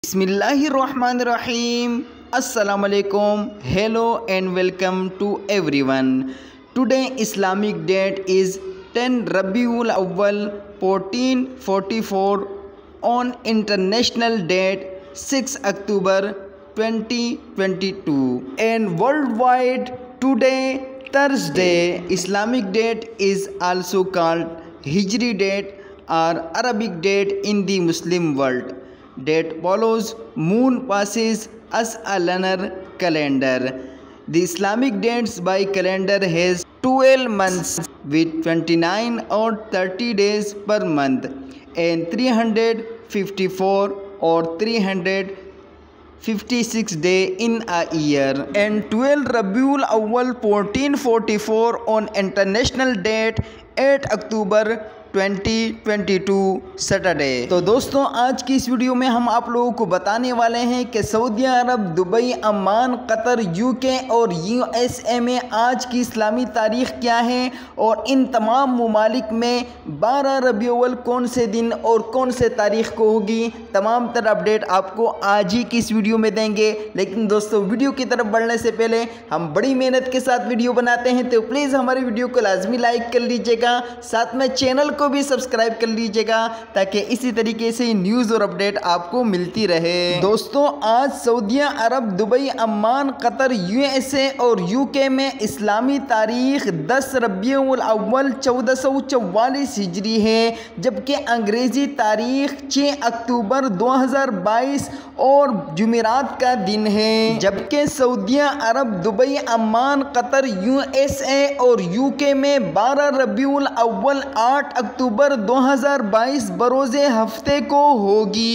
Bismillahirrahmanirrahim. Assalamualaikum. Hello and welcome to everyone. Today Islamic date is 10 Rabiul Awwal 1444 on international date 6 October 2022 and worldwide today Thursday. Islamic date is also called Hijri date or Arabic date in the Muslim world. Date follows moon passes as a lunar calendar. The Islamic dates by calendar has 12 months with 29 or 30 days per month and 354 or 356 days in a year, and 12 Rabiul Awwal 1444 on international date 8 October 2022 Saturday. तो दोस्तों आज की इस video में हम आप लोगों को बताने वाले हैं कि सऊदी अरब, दुबई, अमान, कतर, यूके और यूएसए में आज की इस्लामी तारीख क्या है और इन तमाम ममालिक में 12 रबीउल अव्वल कौन से दिन और कौन से तारीख को होगी। तमाम तरह अपडेट आपको आज ही की इस वीडियो में देंगे। लेकिन दोस्तों वीडियो की तरफ बढ़ने से पहले हम बड़ी मेहनत के साथ वीडियो बनाते हैं, तो प्लीज़ हमारी वीडियो को लाजमी लाइक कर लीजिएगा, साथ में चैनल को भी सब्सक्राइब कर लीजिएगा ताकि इसी तरीके से न्यूज़ और अपडेट आपको मिलती रहे। दोस्तों आज सऊदी अरब, दुबई, अमान, कतर, यूएसए और यूके में इस्लामी तारीख 10 रबीउल अव्वल 1444 हिजरी है, जबकि अंग्रेज़ी तारीख 6 अक्टूबर 2022 और जुमेरात का दिन है। जबकि सऊदी अरब, दुबई, अमान, कतर, यूएसए और यूके में 12 रबीउल अव्वल 8 अक्टूबर 2022 बरोज़े हफ्ते को होगी।